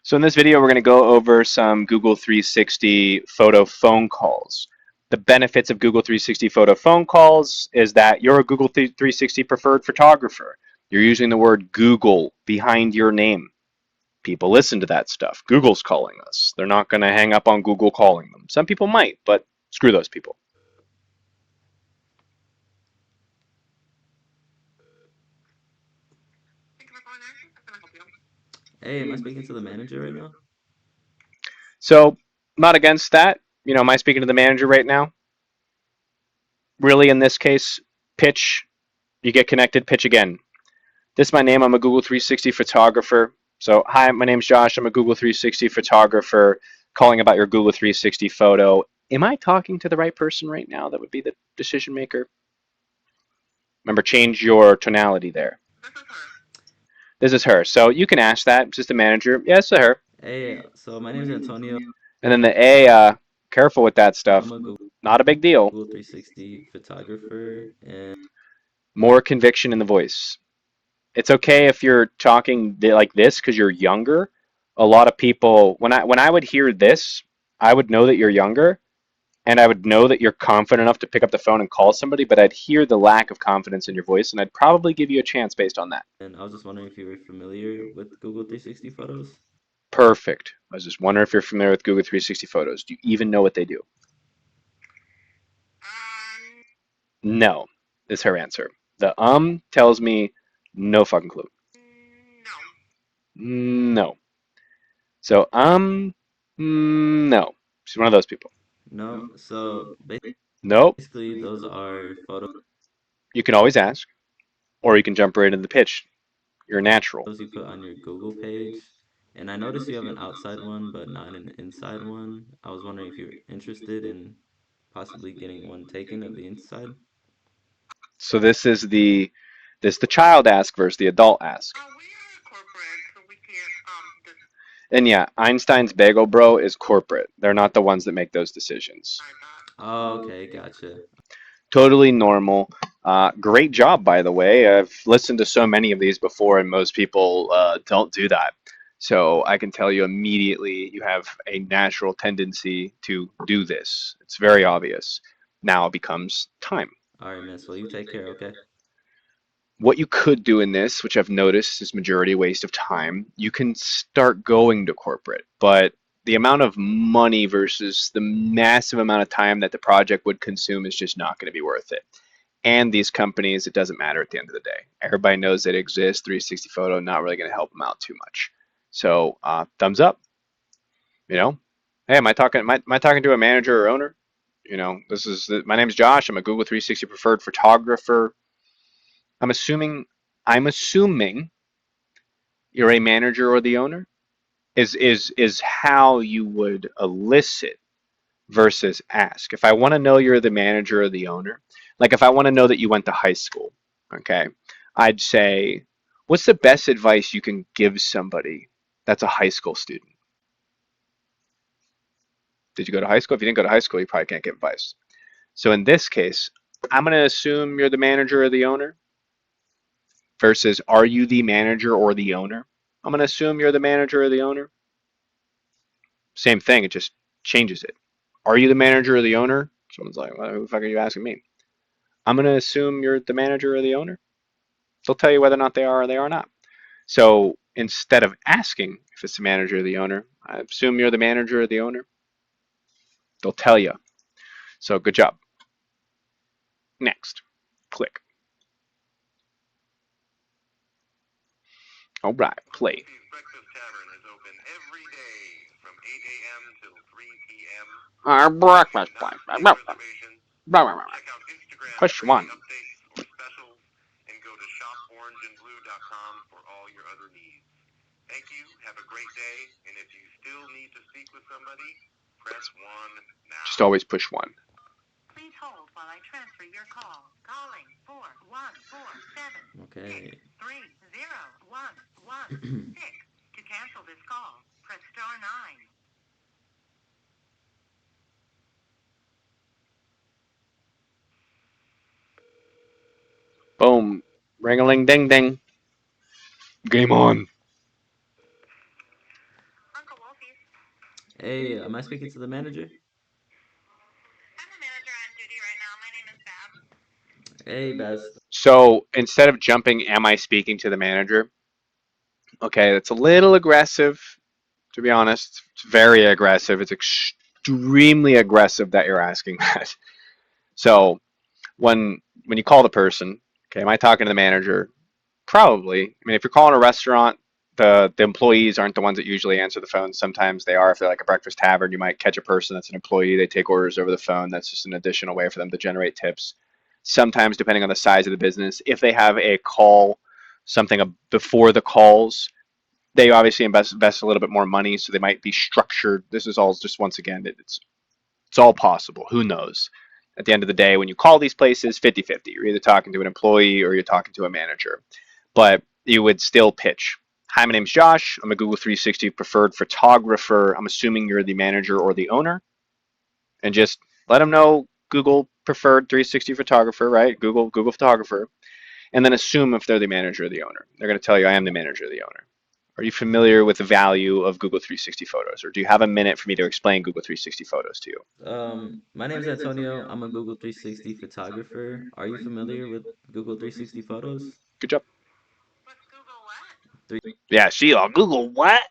So in this video, we're going to go over some Google 360 photo phone calls. The benefits of Google 360 photo phone calls is that you're a Google 360 preferred photographer. You're using the word Google behind your name. People listen to that stuff. Google's calling us. They're not going to hang up on Google calling them. Some people might, but screw those people. Hey, am I speaking to the manager right now? So, not against that. Am I speaking to the manager right now? Really, in this case, pitch. You get connected, pitch again. This is my name. I'm a Google 360 photographer. So, hi, my name's Josh. I'm a Google 360 photographer calling about your Google 360 photo. Am I talking to the right person right now? That would be the decision maker. Remember, change your tonality there. This is her. So you can ask that. It's just the manager. Yes, to her. Hey, so my name is Antonio. And then the A, careful with that stuff. I'm a Not a big deal. Google 360 photographer, and More conviction in the voice. It's okay if you're talking like this because you're younger. A lot of people, when I would hear this, I would know that you're younger, and I would know that you're confident enough to pick up the phone and call somebody. But I'd hear the lack of confidence in your voice, and I'd probably give you a chance based on that. I was just wondering if you were familiar with Google 360 photos. Perfect. I was just wondering if you're familiar with Google 360 Photos. Do you even know what they do? No, is her answer. The tells me no fucking clue. No. So no. She's one of those people. No, so Nope. basically those are photos You can always ask, or you can jump right into the pitch. You're natural. you put on your Google page. And I noticed you have an outside one, but not an inside one. I was wondering if you're interested in possibly getting one taken of the inside. So this the child ask versus the adult ask. And yeah, Einstein's Bagel Bro is corporate. They're not the ones that make those decisions. Oh, okay, gotcha. Totally normal. Great job, by the way. I've listened to so many of these before, and most people don't do that. So I can tell you immediately you have a natural tendency to do this. It's very obvious. Now it becomes time. All right, miss. Well, you take care, okay? What you could do in this, which I've noticed is majority waste of time, you can start going to corporate, but the amount of money versus the massive amount of time that the project would consume is just not going to be worth it. And these companies, it doesn't matter at the end of the day. Everybody knows they exist. 360 Photo, not really going to help them out too much. So, thumbs up. You know, hey, am I talking to a manager or owner? This is my name's Josh. I'm a Google 360 preferred photographer. I'm assuming I'm assuming you're a manager or the owner. Is how you would elicit versus ask. If I want to know you're the manager or the owner, like if I want to know that you went to high school, okay, I'd say, what's the best advice you can give somebody that's a high school student? Did you go to high school? If you didn't go to high school, you probably can't give advice. So in this case, I'm going to assume you're the manager or the owner versus are you the manager or the owner? I'm going to assume you're the manager or the owner. Same thing, it just changes it. Are you the manager or the owner? Someone's like, well, who the fuck are you asking me? I'm going to assume you're the manager or the owner. They'll tell you whether or not they are or they are not. So instead of asking if it's the manager or the owner, I assume you're the manager or the owner. They'll tell you. So good job. Next. Click. All right, play. Our breakfast place. Push one. Just always push one. Please hold while I transfer your call. Calling 4147 Okay. 6301116. To cancel this call, press star 9. Boom. Ring-a-ling ding ding. Game on. Hey, am I speaking to the manager? I'm the manager on duty right now. My name is Babs. Hey, Baz. So instead of jumping, am I speaking to the manager? Okay, that's a little aggressive, to be honest. It's very aggressive. It's extremely aggressive that you're asking that. So when you call the person, okay, am I talking to the manager? Probably. I mean, if you're calling a restaurant, the employees aren't the ones that usually answer the phone. Sometimes they are. If they're like a breakfast tavern, you might catch a person that's an employee. They take orders over the phone. That's just an additional way for them to generate tips. Sometimes, depending on the size of the business, if they have a call, something before the calls, they obviously invest a little bit more money, so they might be structured. This is all just once again, it's all possible. Who knows? At the end of the day, when you call these places, 50-50. You're either talking to an employee or you're talking to a manager. But you would still pitch. Hi, my name's Josh. I'm a Google 360 preferred photographer. I'm assuming you're the manager or the owner. And just let them know Google preferred 360 photographer, right? Google photographer. And then assume if they're the manager or the owner. They're going to tell you, I am the manager or the owner. Are you familiar with the value of Google 360 photos? Or do you have a minute for me to explain Google 360 photos to you? My name's Antonio. I'm a Google 360 photographer. Are you familiar with Google 360 photos? Good job. What's Google what? Yeah, Sheila. Google what?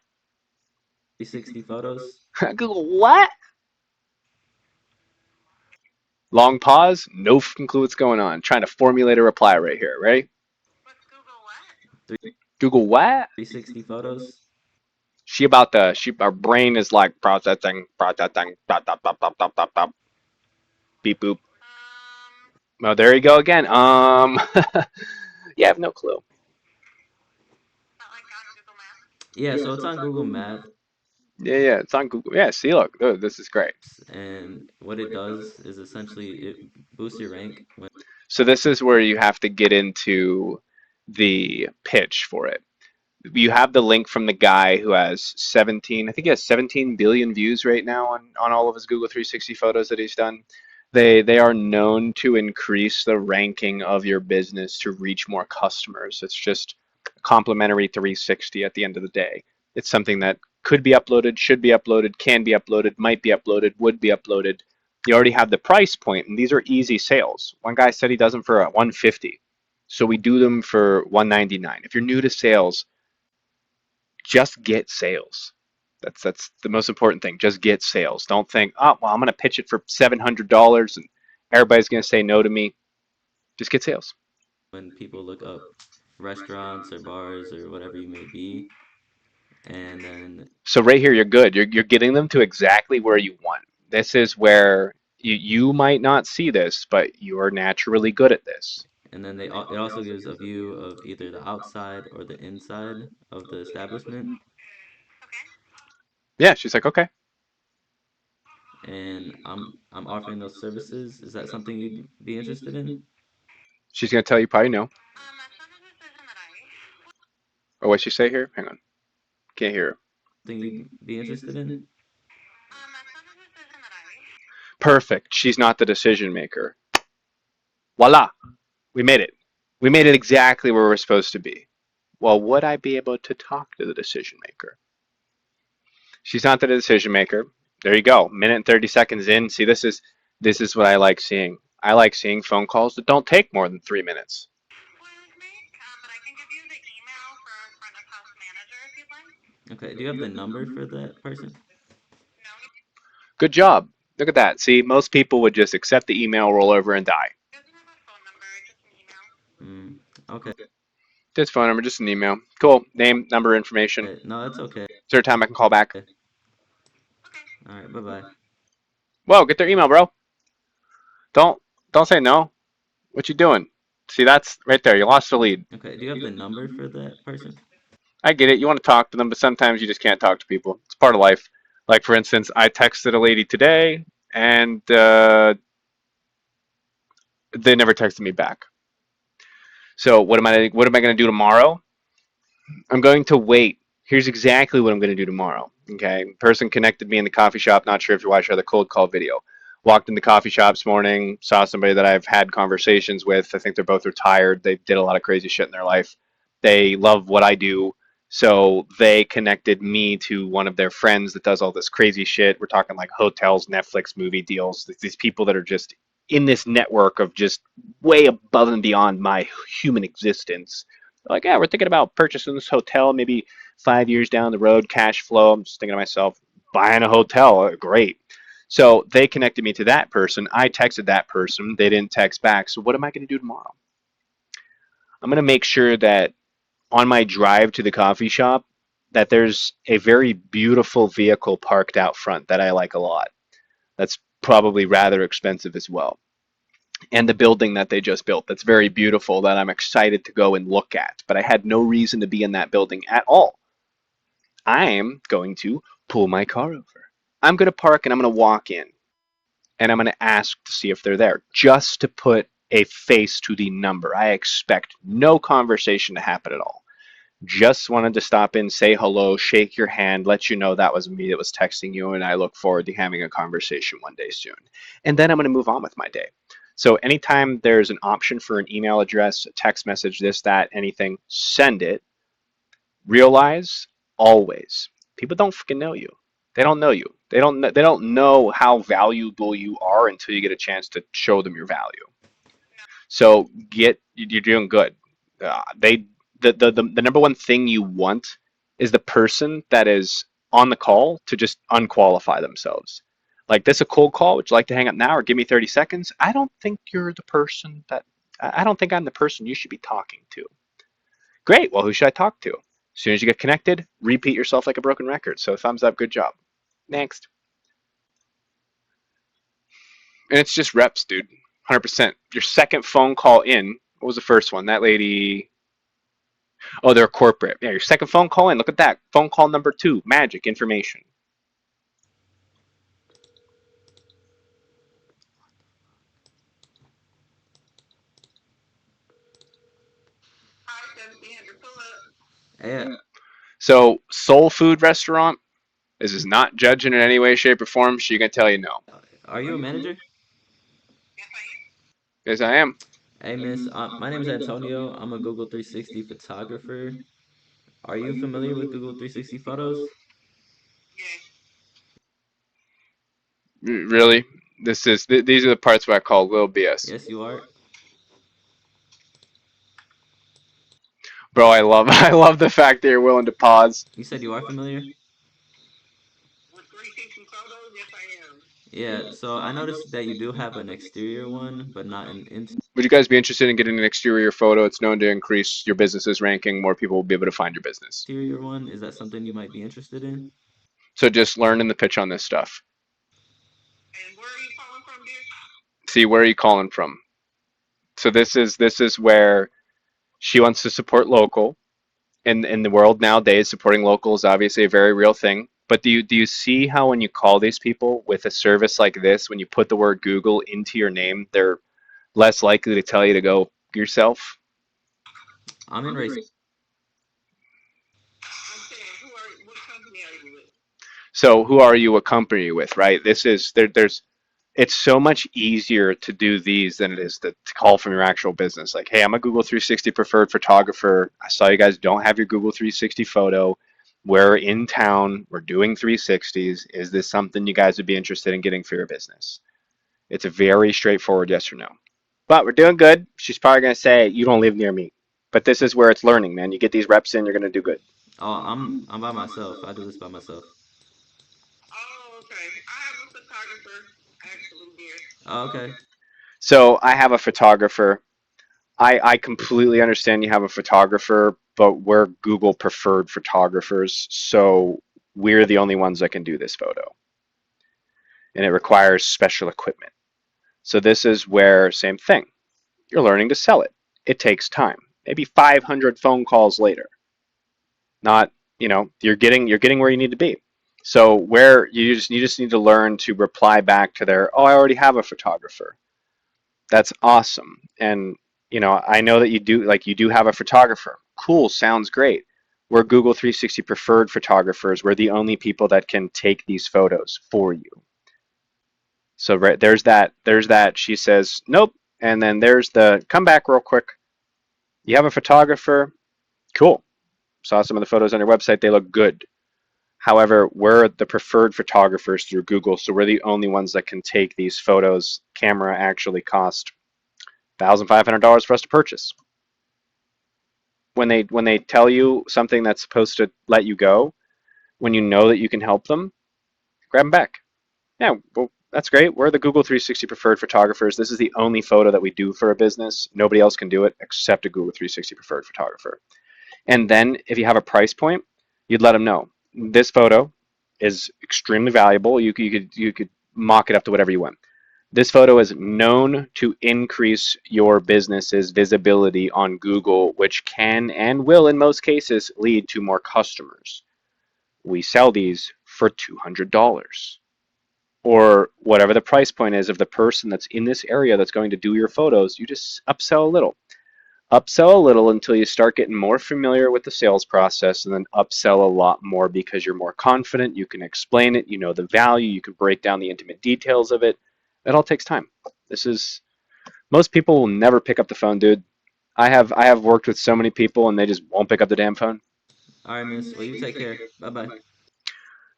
360 photos. Google what? Long pause. No f***ing clue what's going on. Trying to formulate a reply right here. Ready? What's Google what? Google what? 360 photos. Our brain is like processing, dot, dot, dot, dot, dot, dot, dot, beep boop. Um, Oh, there you go again. Yeah, I have no clue. not like on Google Maps. Yeah, so it's on Google Maps, Yeah, it's on Google. Yeah, see, look, this is great. and what it does is essentially it boosts your rank when So this is where you have to get into the pitch for it. You have the link from the guy who has 17, I think he has 17 billion views right now on all of his Google 360 photos that he's done. They are known to increase the ranking of your business to reach more customers. It's just a complimentary 360 at the end of the day. It's something that could be uploaded, should be uploaded, can be uploaded, might be uploaded, would be uploaded. You already have the price point, and these are easy sales. One guy said he does them for 150. So we do them for 199. If you're new to sales, just get sales. That's the most important thing. Just get sales. Don't think, oh well, I'm gonna pitch it for $700 and everybody's gonna say no to me. Just get sales. people look up restaurants or bars or whatever you may be, and then So right here, you're good. You're getting them to exactly where you want. This is where you might not see this, but you are naturally good at this. it also gives a view of either the outside or the inside of the establishment. Okay. Yeah, she's like, okay. And I'm offering those services. Is that something you'd be interested in? She's gonna tell you probably no. That's not a decision that I. Or what she say here? Hang on, can't hear her. Something you'd be interested in? That's not a decision that I. Perfect. She's not the decision maker. Voila, we made it. We made it exactly where we're supposed to be. Well, would I be able to talk to the decision maker? She's not the decision maker. There you go. Minute and 30 seconds in. See, this is what I like seeing. I like seeing phone calls that don't take more than 3 minutes. Would make, but I can give you the email for our front of house manager if you'd like. Okay, do you have the number for that person? No, Good job. Look at that. See, most people would just accept the email, roll over, and die. he doesn't have a phone number, just an email. Mm, okay. Just phone number, just an email. Cool. Name, number, information. Is No, that's okay. there a time I can call back? Okay. Okay. All right, bye-bye. Whoa, get their email, bro. Don't don't say no. What you doing? See, that's right there. You lost the lead. Okay, do you have the number for that person? I get it. You want to talk to them, but sometimes you just can't talk to people. It's part of life. Like for instance, I texted a lady today, and they never texted me back. So what am I going to do tomorrow? I'm going to wait. Here's exactly what I'm going to do tomorrow. Okay, person connected me in the coffee shop. Not sure if you watched the cold call video. Walked in the coffee shop this morning. Saw somebody that I've had conversations with. I think they're both retired. They did a lot of crazy shit in their life. They love what I do. So they connected me to one of their friends that does all this crazy shit. We're talking like hotels, Netflix, movie deals. These people that are just in this network of just way above and beyond my human existence. Like, yeah, we're thinking about purchasing this hotel maybe 5 years down the road, cash flow. I'm just thinking to myself, buying a hotel, great. So they connected me to that person. I texted that person. They didn't text back. So what am I going to do tomorrow? I'm going to make sure that on my drive to the coffee shop that there's a very beautiful vehicle parked out front that I like a lot. That's probably rather expensive as well. And the building that they just built that's very beautiful that I'm excited to go and look at. But I had no reason to be in that building at all. I'm going to pull my car over. I'm going to park and I'm going to walk in and I'm going to ask to see if they're there just to put a face to the number. I expect no conversation to happen at all. Just wanted to stop in, say hello, shake your hand, let you know that was me that was texting you, and I look forward to having a conversation one day soon. And then I'm going to move on with my day. So anytime there's an option for an email address, a text message, this, that, anything, send it. Realize always, people don't freaking know you. They don't know you. They don't know how valuable you are until you get a chance to show them your value. So you're doing good. They the number one thing you want is the person that is on the call to just unqualify themselves. Like this a cold call, would you like to hang up now or give me 30 seconds? I don't think you're the person that I don't think I'm the person you should be talking to. Great, well who should I talk to? As soon as you get connected, repeat yourself like a broken record. So thumbs up, good job. Next. And it's just reps, dude. 100%. Your second phone call in, what was the first one? That lady. Oh, they're corporate. Yeah, your second phone call in. Look at that. Phone call number 2. Magic information. Hi, 1700 pull up. Hey, So, soul food restaurant. This is not judging in any way, shape, or form. She can tell you no. are you a manager? Yes, I am. Yes, I am. Hey, miss, my name is Antonio. I'm a Google 360 photographer. Are you familiar with Google 360 photos? Yes. Really? These are the parts where I call little BS. Yes, you are. Bro, I love I love the fact that you're willing to pause. You said you are familiar? With 360 photos, yes, I am. Yeah, so I noticed that you do have an exterior one, but not an Would you guys be interested in getting an exterior photo? It's known to increase your business's ranking. More people will be able to find your business. interior one. Is that something you might be interested in? So just learn in the pitch on this stuff. And where are you calling from, dear? See, where are you calling from? So this is where she wants to support local. In the world nowadays, supporting local is obviously a very real thing. But do you see how when you call these people with a service like this, when you put the word Google into your name, they're less likely to tell you to go yourself? I'm in race. I'm saying, what company are you with? So who are you? What company are you with? Right? This is there's it's so much easier to do these than it is to call from your actual business. Like, hey, I'm a Google 360 preferred photographer. I saw you guys don't have your Google 360 photo. We're in town. We're doing 360s. Is this something you guys would be interested in getting for your business? It's a very straightforward yes or no. But we're doing good. She's probably going to say, you don't live near me. But this is where it's learning, man. You get these reps in, you're going to do good. Oh, I'm by myself. I do this by myself. Oh, okay. I have a photographer, actually, dear. Oh, okay. So I have a photographer. I completely understand you have a photographer, but we're Google preferred photographers, so we're the only ones that can do this photo. And it requires special equipment. So this is where, same thing, you're learning to sell it. It takes time. Maybe 500 phone calls later. Not, you're getting where you need to be. So where you just need to learn to reply back to their, oh, I already have a photographer. That's awesome. And I know that you do have a photographer. Cool, sounds great. We're Google 360 preferred photographers. We're the only people that can take these photos for you. So right there's that. She says, nope. And then there's the come back real quick. You have a photographer. Cool. saw some of the photos on your website. They look good. However, we're the preferred photographers through Google, so we're the only ones that can take these photos. Camera actually cost $1,500 for us to purchase. When they tell you something that's supposed to let you go, when you know that you can help them, grab them back. Yeah, well, that's great. We're the Google 360 preferred photographers. This is the only photo that we do for a business. Nobody else can do it except a Google 360 preferred photographer. And then if you have a price point, you'd let them know this photo is extremely valuable. You could mock it up to whatever you want. This photo is known to increase your business's visibility on Google, which can and will, in most cases, lead to more customers. We sell these for $200 or whatever the price point is of the person that's in this area that's going to do your photos. You just upsell a little. Upsell a little until you start getting more familiar with the sales process, and then upsell a lot more because you're more confident, you can explain it, you know the value, you can break down the intimate details of it. It all takes time. This is Most people will never pick up the phone, dude. I have worked with so many people and they just won't pick up the damn phone. All right, miss. Well, you take care. Bye bye.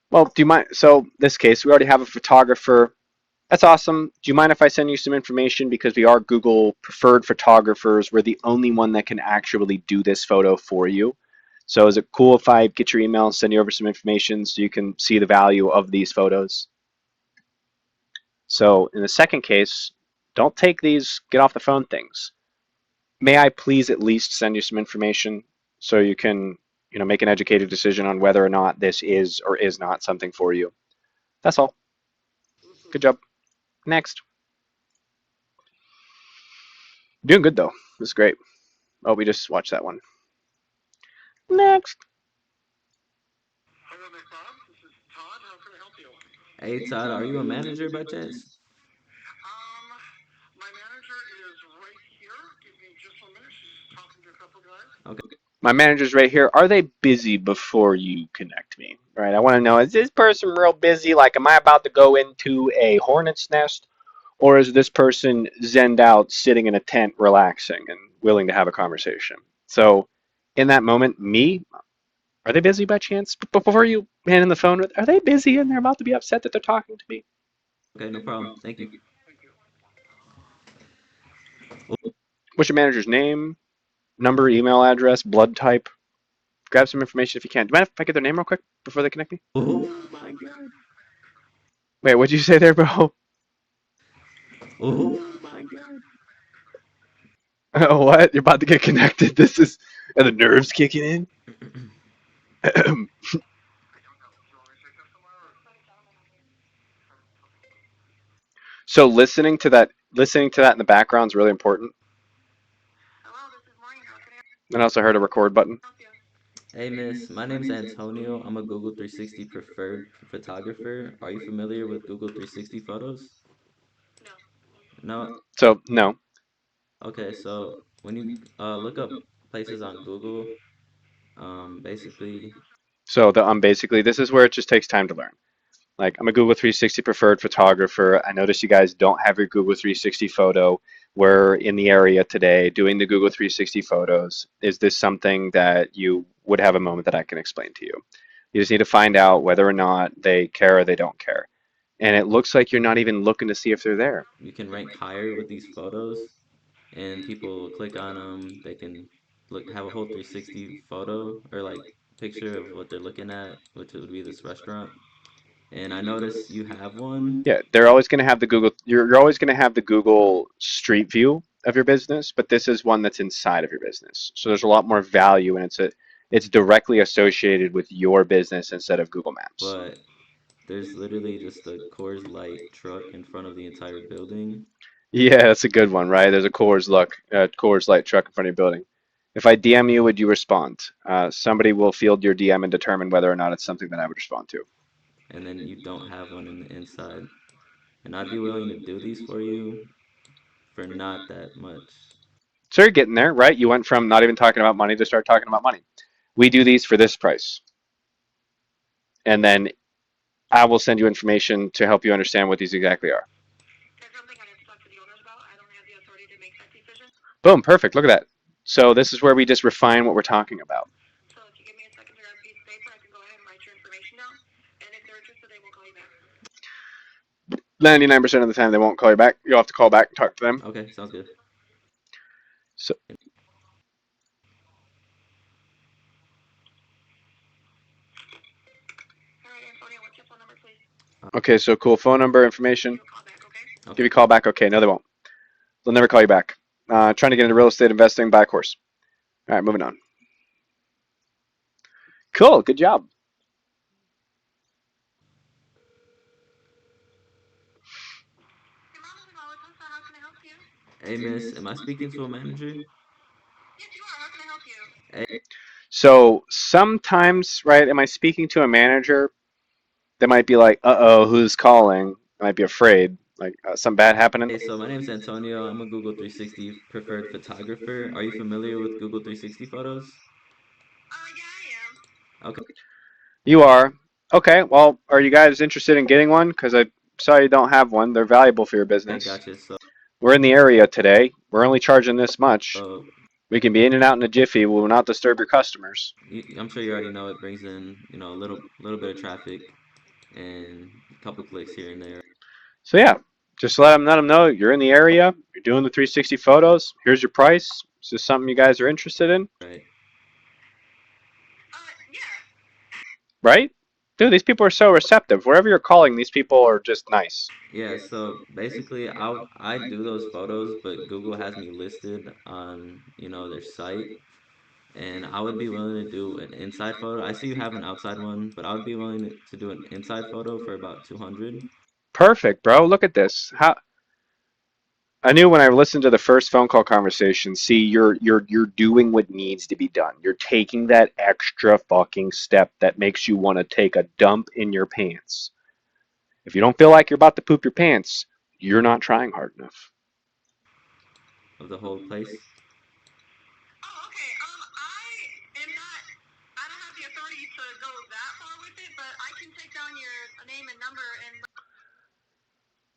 Well, do you mind? So this case, we already have a photographer. That's awesome. Do you mind if I send you some information because we are Google preferred photographers? We're the only one that can actually do this photo for you. So is it cool if I get your email and send you over some information so you can see the value of these photos? So in the second case, don't take these get off the phone things. May I please at least send you some information so you can, make an educated decision on whether or not this is or is not something for you. That's all. Good job. Next. Doing good though. This is great. Oh, we just watched that one. Next. Hello, Miss Bob. This is Todd. How can I help you? Hey, Todd, are you a manager by chance? My manager is right here. Give me just 1 minute. She's talking to a couple guys. Okay. My manager's right here. Are they busy before you connect me? Right. I want to know, is this person real busy? Like, am I about to go into a hornet's nest? Or is this person zenned out, sitting in a tent, relaxing and willing to have a conversation? So, in that moment, are they busy by chance? Before you hand in the phone, are they busy and they're about to be upset that they're talking to me? Okay, no problem. Thank you. Thank you. What's your manager's name, number, email address, blood type? Grab some information if you can. Do you mind if I get their name real quick before they connect me? Oh my God. Wait, what'd you say there, bro? Oh my God. What? You're about to get connected? Are the nerves kicking in? So listening to that in the background is really important. Hello, this is Maureen. How can I And I also heard a record button. help you? Hey, miss. My name's Antonio. I'm a Google 360 preferred photographer. Are you familiar with Google 360 photos? No. No? So no. Okay, so when you look up places on Google, basically, So basically this is where it just takes time to learn. Like, I'm a Google 360 preferred photographer. I notice you guys don't have your Google 360 photo. We're in the area today doing the Google 360 photos. Is this something that you would have a moment that I can explain to you? You just need to find out whether or not they care or they don't care. And it looks like you're not even looking to see if they're there. you can rank higher with these photos, and people click on them. They can have a whole 360 photo or like picture of what they're looking at, which would be this restaurant. And I notice you have one. Yeah, they're always going to have the Google. You're always going to have the Google Street View of your business, but this is one that's inside of your business. So there's a lot more value, and it's directly associated with your business instead of Google Maps. But there's literally just a Coors Light truck in front of the entire building. Yeah, that's a good one, right? There's a Coors Light truck in front of your building. If I DM you, would you respond? Somebody will field your DM and determine whether or not it's something that I would respond to. And then you don't have one in the inside. And I'd be willing to do these for you for not that much. So you're getting there, right? You went from not even talking about money to start talking about money. We do these for this price. And then I will send you information to help you understand what these exactly are. There's something I need to talk to the owners about. I don't have the authority to make that decision. Boom, perfect. Look at that. So this is where we just refine what we're talking about. So if you give me 99% of the time they won't call you back. You'll have to call back and talk to them. Okay, sounds good. So, okay, so cool. Phone number, information. Give you Okay. a call back. Okay, no, they won't. They'll never call you back. Trying to get into real estate investing, buy a course. All right, moving on. Cool, good job. Hey, miss, am I speaking to a manager? Hey, So sometimes, right, am I speaking to a manager? They might be like, uh-oh, who's calling? I might be afraid, like something bad happening. so my name's Antonio. I'm a Google 360 preferred photographer. Are you familiar with Google 360 photos? Okay, You are. Okay, well, are you guys interested in getting one? Because I saw you don't have one. They're valuable for your business. gotcha. We're in the area today. We're only charging this much. So We can be in and out in a jiffy. We will not disturb your customers. I'm sure you already know it brings in, a little bit of traffic and a couple clicks here and there, So yeah, just let them know you're in the area. You're doing the 360 photos. Here's your price. Is this something you guys are interested in? right? Right? Dude, these people are so receptive. Wherever you're calling, these people are just nice. Yeah, so basically I do those photos, but Google has me listed on, their site, and I would be willing to do an inside photo. I see you have an outside one, but I would be willing to do an inside photo for about 200. Perfect, bro. Look at this. How I knew when I listened to the first phone call conversation. See, you're doing what needs to be done. You're taking that extra fucking step that makes you want to take a dump in your pants. If you don't feel like you're about to poop your pants, you're not trying hard enough. Of the whole place.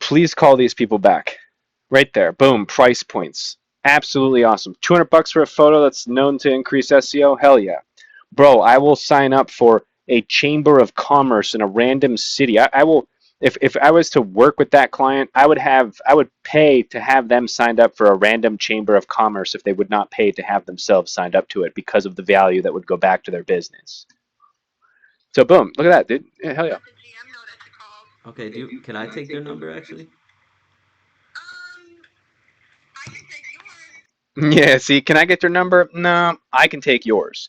Please call these people back. Right there. Boom. Price points. Absolutely awesome. 200 bucks for a photo that's known to increase SEO? Hell yeah. Bro, I will sign up for a chamber of commerce in a random city. I will if I was to work with that client, I would pay to have them signed up for a random chamber of commerce if they would not pay to have themselves signed up to it because of the value that would go back to their business. So boom, look at that, dude. Yeah, hell yeah. Okay, can I take their number actually? Yeah, see, can I get their number? No, I can take yours.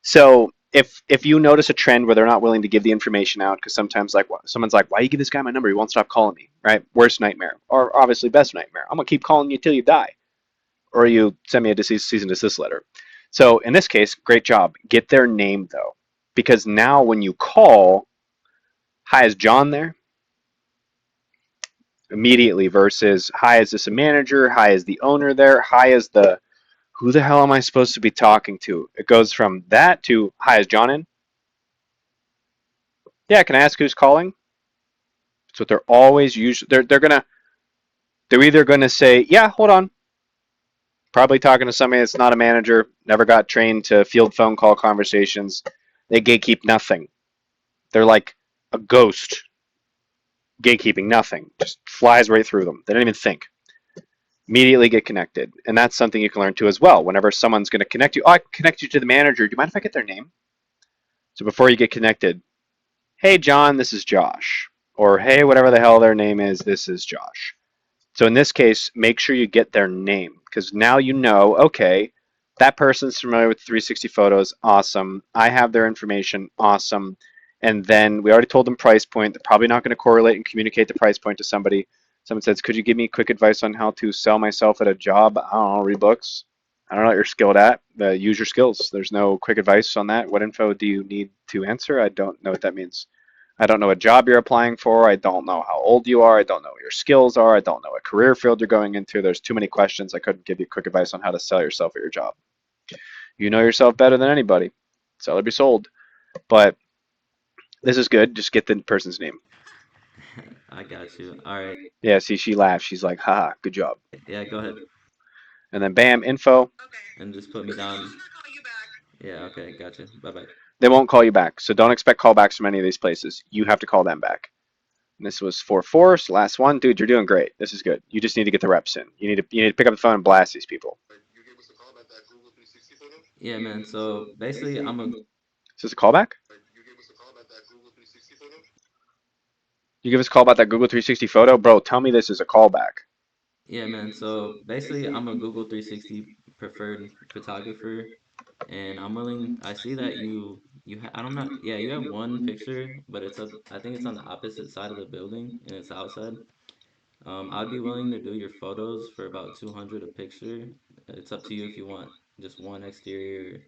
So if you notice a trend where they're not willing to give the information out, because sometimes like someone's like, why you give this guy my number? He won't stop calling me, right? Worst nightmare, or obviously best nightmare. I'm gonna keep calling you till you die, or you send me a cease and desist letter. So in this case, great job. Get their name though, because now when you call, hi, is John there? Immediately versus hi, is this a manager? Hi, is the owner there? Hi, is the who the hell am I supposed to be talking to? It goes from that to, hi, is John in? Yeah, can I ask who's calling? That's what they're always usually, they're either gonna say, yeah, hold on. Probably talking to somebody that's not a manager, never got trained to field phone call conversations. They gatekeep nothing. They're like a ghost gatekeeping nothing. Just flies right through them. They don't even think. Immediately get connected. And that's something you can learn too as well. Whenever someone's gonna connect you, oh, I can connect you to the manager. Do you mind if I get their name? So before you get connected, hey, John, this is Josh. Or hey, whatever the hell their name is, this is Josh. So in this case, make sure you get their name because now you know, okay, that person's familiar with 360 photos. Awesome. I have their information. Awesome. And then we already told them price point. They're probably not going to correlate and communicate the price point to somebody. Someone says, could you give me quick advice on how to sell myself at a job? I don't know, read books. I don't know what you're skilled at. Use your skills. There's no quick advice on that. What info do you need to answer? I don't know what that means. I don't know what job you're applying for. I don't know how old you are. I don't know what your skills are. I don't know what career field you're going into. There's too many questions. I couldn't give you quick advice on how to sell yourself at your job. You know yourself better than anybody. Sell or be sold. But this is good. Just get the person's name. I got you. All right. Yeah, see, she laughs. She's like, haha, good job. Yeah, go ahead. And then bam, info. And just put me down. Yeah, okay, gotcha. Bye bye. They won't call you back. So don't expect callbacks from any of these places. You have to call them back. And this was 4-4. So last one, dude. You're doing great. This is good. You just need to get the reps in. You need to pick up the phone and blast these people. Yeah, man. So basically, Is this a callback? You give us a call about that Google 360 photo, bro. Tell me this is a callback. yeah, man. So basically, I'm a Google 360 preferred photographer, and I'm willing. I see that I don't know. Yeah, you have one picture, but it's up. I think it's on the opposite side of the building, and it's outside. I'd be willing to do your photos for about 200 a picture. It's up to you if you want just one exterior, or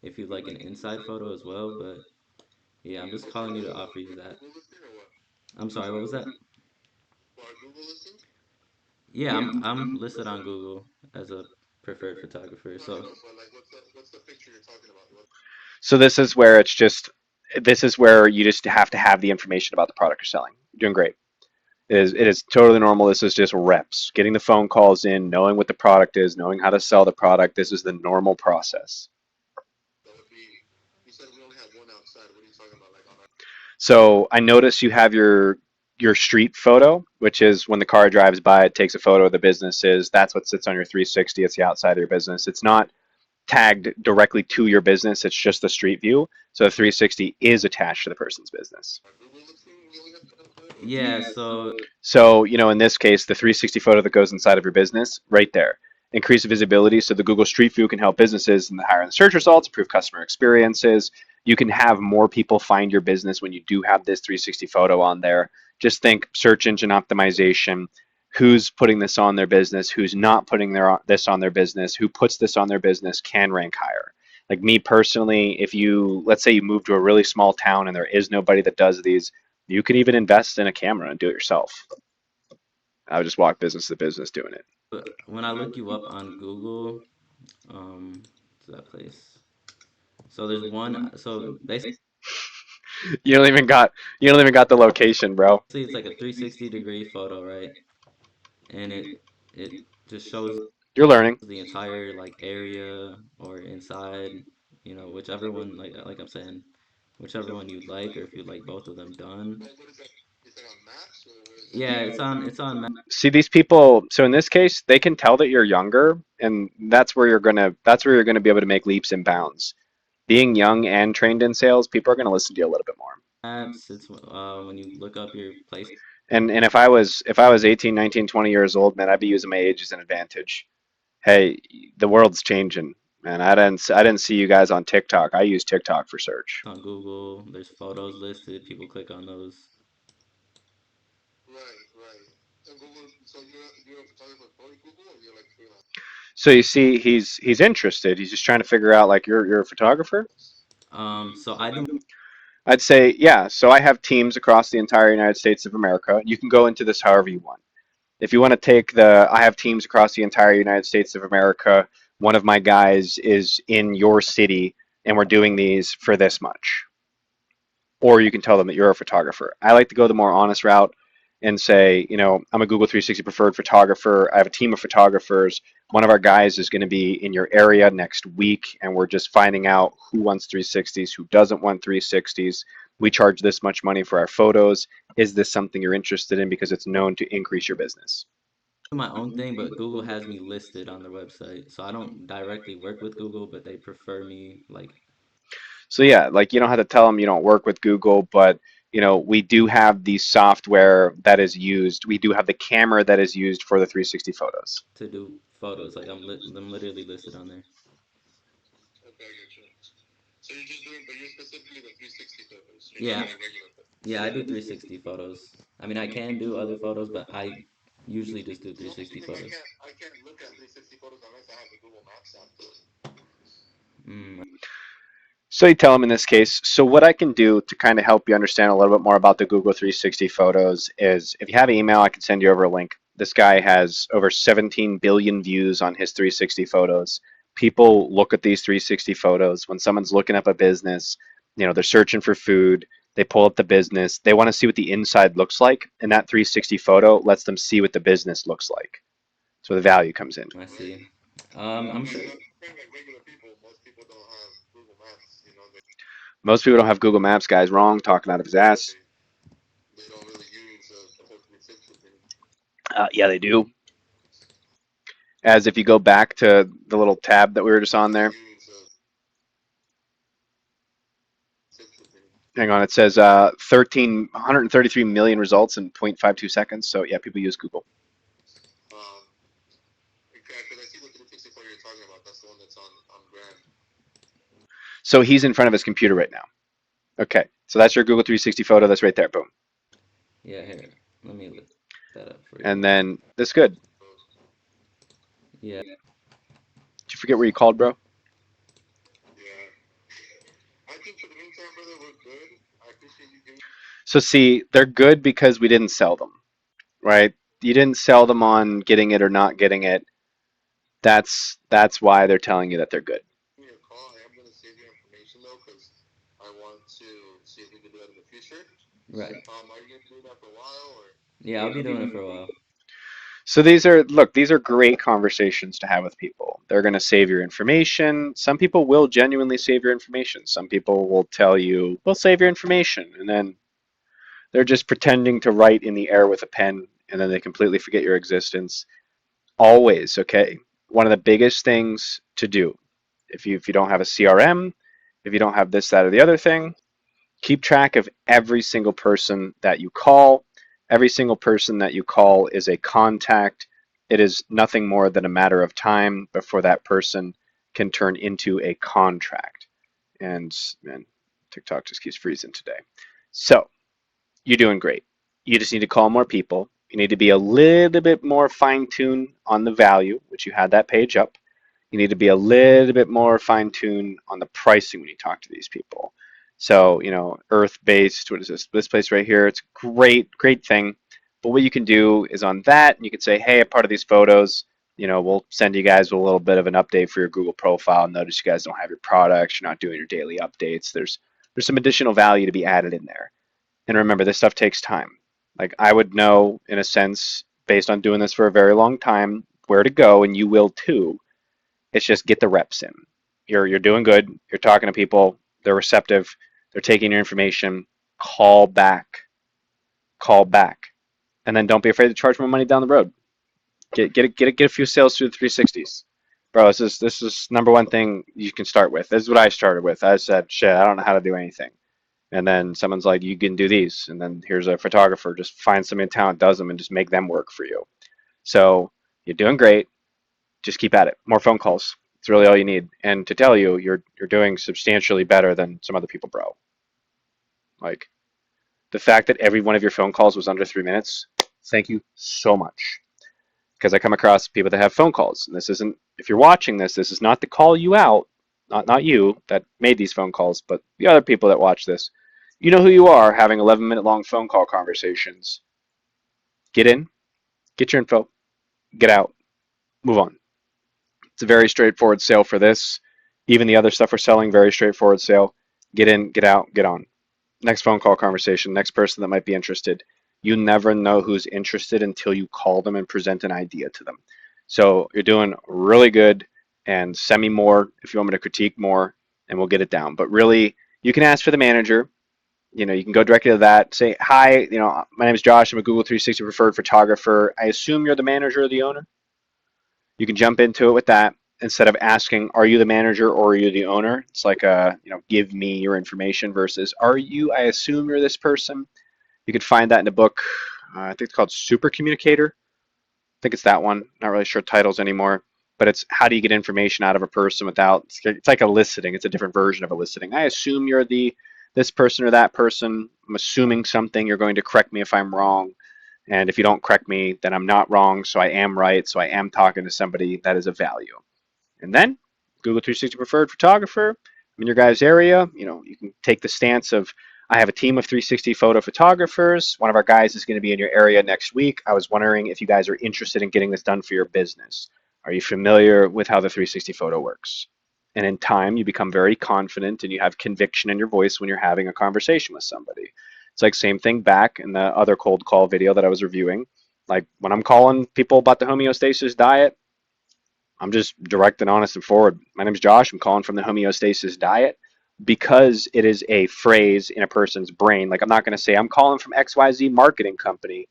if you'd like an inside photo as well. But yeah, I'm just calling you to offer you that. I'm sorry, what was that? Yeah, I'm listed on Google as a preferred photographer. So So this is where you just have to have the information about the product you're selling. You're doing great. It is totally normal. This is just reps, getting the phone calls in, knowing what the product is, knowing how to sell the product. This is the normal process. So I notice you have your street photo, which is when the car drives by, it takes a photo of the businesses. That's what sits on your 360. It's the outside of your business. It's not tagged directly to your business. It's just the street view. So the 360 is attached to the person's business. yeah, so So, in this case, the 360 photo that goes inside of your business, right there. Increase visibility so the Google Street View can help businesses in the higher end search results, improve customer experiences. You can have more people find your business when you do have this 360 photo on there. Just think search engine optimization. Who's putting this on their business? Who's not putting this on their business? Who puts this on their business can rank higher. Like me personally, if let's say you move to a really small town and there is nobody that does these, you can even invest in a camera and do it yourself. I would just walk business to business doing it. when I look you up on Google, what's that place? So there's one. So basically, You don't even got you don't even got the location, bro. it's like a 360-degree photo, right? And it just shows You're learning. the entire like area or inside, whichever one like I'm saying, whichever one you'd like, or if you'd like both of them done. Yeah, it's on See these people. So in this case, they can tell that you're younger, and that's where you're gonna be able to make leaps and bounds. Being young and trained in sales, people are gonna listen to you a little bit more. maps. It's when you look up your place And if I was 18, 19, 20 years old, man, I'd be using my age as an advantage. Hey, the world's changing, man. I didn't see you guys on TikTok. I use TikTok for search. on Google. There's photos listed. People click on those. So you see, he's interested. He's just trying to figure out like you're a photographer. So I do I'd say yeah. So I have teams across the entire United States of America. You can go into this however you want. If you want to I have teams across the entire United States of America. One of my guys is in your city, and we're doing these for this much. Or you can tell them that you're a photographer. I like to go the more honest route and say, I'm a Google 360 preferred photographer. I have a team of photographers. One of our guys is going to be in your area next week, and we're just finding out who wants 360s, who doesn't want 360s. We charge this much money for our photos. Is this something you're interested in because it's known to increase your business? my own thing, but Google has me listed on their website. So I don't directly work with Google, but they prefer me like So yeah, like you don't have to tell them you don't work with Google, but we do have the software that is used. We do have the camera that is used for the 360 photos. to do photos. Like I'm literally listed on there. Yeah, yeah, I do 360 photos. I mean, I can do other photos, but I usually just do 360 photos. Mm, So you tell them in this case. So what I can do to kind of help you understand a little bit more about the Google 360 photos is if you have an email, I can send you over a link. This guy has over 17 billion views on his 360 photos. People look at these 360 photos when someone's looking up a business, they're searching for food, they pull up the business, they want to see what the inside looks like, and that 360 photo lets them see what the business looks like. So the value comes in. I see. I'm sure. Most people don't have Google Maps, guys. Wrong, talking out of his ass. They don't really use the whole 360 thing. Yeah, they do. As if you go back to the little tab that we were just on there. Use the 60 thing. Hang on, it says 133 million results in 0.52 seconds. So yeah, people use Google. Because I see the 364 you're talking about. That's the one that's on Grand. So he's in front of his computer right now. Okay, so that's your Google 360 photo. That's right there. Boom. Yeah, here. Let me look that up for you. And then that's good. Yeah. Did you forget where you called, bro? Yeah. I think for the meantime, brother, we're good. I appreciate you giving. So see, they're good because we didn't sell them, right? You didn't sell them on getting it or not getting it. That's why they're telling you that they're good. Me a call. I am going to save your information though, because I want to see if we can do that in the future. Right. Are you going to do that for a while, or? Yeah, I'll be doing it for a while. So these are great conversations to have with people. They're going to save your information. Some people will genuinely save your information. Some people will tell you, we'll save your information. And then they're just pretending to write in the air with a pen, and then they completely forget your existence. Always, okay? One of the biggest things to do, if you don't have a CRM, if you don't have this, that, or the other thing, keep track of every single person that you call. Every single person that you call is a contact. It is nothing more than a matter of time before that person can turn into a contract. And man, TikTok just keeps freezing today. So you're doing great. You just need to call more people. You need to be a little bit more fine-tuned on the value, which you had that page up. You need to be a little bit more fine-tuned on the pricing when you talk to these people. So, earth-based, what is this? This place right here, it's a great thing. But what you can do is on that, you can say, hey, a part of these photos, we'll send you guys a little bit of an update for your Google profile. Notice you guys don't have your products, you're not doing your daily updates. There's some additional value to be added in there. And remember, this stuff takes time. Like I would know, in a sense, based on doing this for a very long time, where to go, and you will too. It's just get the reps in. You're doing good. You're talking to people. They're receptive. They're taking your information. Call back. Call back. And then don't be afraid to charge more money down the road. Get a few sales through the 360s. Bro, this is number one thing you can start with. This is what I started with. I said, shit, I don't know how to do anything. And then someone's like, you can do these. And then here's a photographer. Just find somebody in town that does them and just make them work for you. So you're doing great. Just keep at it. More phone calls. It's really all you need. And to tell you, you're doing substantially better than some other people, bro. Like the fact that every one of your phone calls was under 3 minutes, thank you so much. Because I come across people that have phone calls. And this isn't, if you're watching this, this is not to call you out, not you that made these phone calls, but the other people that watch this. You know who you are having 11-minute long phone call conversations. Get in, get your info, get out, move on. It's a very straightforward sale for this. Even the other stuff we're selling, very straightforward sale. Get in, get out, get on. Next phone call conversation, next person that might be interested. You never know who's interested until you call them and present an idea to them. So you're doing really good, and send me more if you want me to critique more, and we'll get it down. But really, you can ask for the manager. You can go directly to that. Say, hi, my name is Josh. I'm a Google 360 preferred photographer. I assume you're the manager or the owner. You can jump into it with that instead of asking, are you the manager or are you the owner? It's like give me your information versus, I assume you're this person. You can find that in a book. I think it's called Super Communicator. I think it's that one. Not really sure titles anymore, but it's how do you get information out of a person without, it's like eliciting. It's a different version of eliciting. I assume you're this person or that person. I'm assuming something. You're going to correct me if I'm wrong. And if you don't correct me, then I'm not wrong. So I am right. So I am talking to somebody that is of value. And then Google 360 preferred photographer. I'm in your guys' area. You can take the stance of, I have a team of 360 photo photographers. One of our guys is going to be in your area next week. I was wondering if you guys are interested in getting this done for your business. Are you familiar with how the 360 photo works? And in time, you become very confident and you have conviction in your voice when you're having a conversation with somebody. It's like same thing back in the other cold call video that I was reviewing. Like when I'm calling people about the homeostasis diet, I'm just direct and honest and forward. My name is Josh. I'm calling from the Homeostasis Diet. because it is a phrase in a person's brain. Like I'm not going to say I'm calling from XYZ marketing company.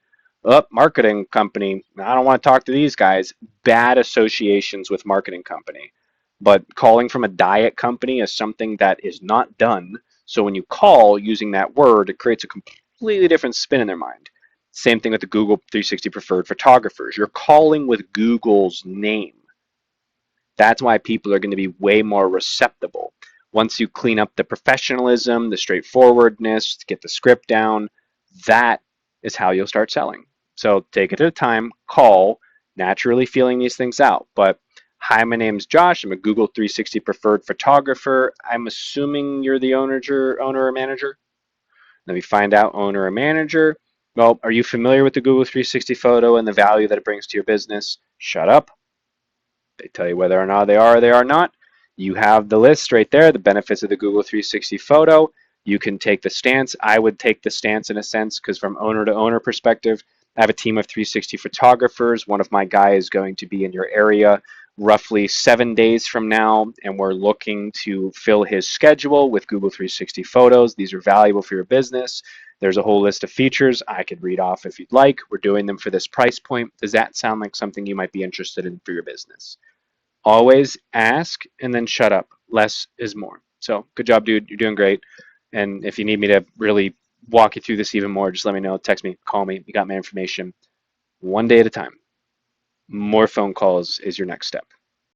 Marketing company. I don't want to talk to these guys. Bad associations with marketing company. But calling from a diet company is something that is not done. So when you call using that word, it creates a completely different spin in their mind. Same thing with the Google 360 preferred photographers. You're calling with Google's name. That's why people are going to be way more receptive. Once you clean up the professionalism, the straightforwardness, get the script down, that is how you'll start selling. So take it at a time, call, naturally feeling these things out. But hi, my name's Josh. I'm a Google 360 preferred photographer. I'm assuming you're the owner or manager. Let me find out owner or manager. Well, are you familiar with the Google 360 photo and the value that it brings to your business? Shut up. They tell you whether or not they are or they are not. You have the list right there, the benefits of the Google 360 photo. You can take the stance. I would take the stance in a sense because from owner to owner perspective, I have a team of 360 photographers. One of my guys is going to be in your area roughly 7 days from now, and we're looking to fill his schedule with Google 360 photos. These are valuable for your business. There's a whole list of features I could read off if you'd like. We're doing them for this price point. Does that sound like something you might be interested in for your business? Always ask and then shut up. Less is more. So good job, dude. You're doing great. And if you need me to really walk you through this even more, just let me know. Text me, call me. You got my information. One day at a time. More phone calls is your next step.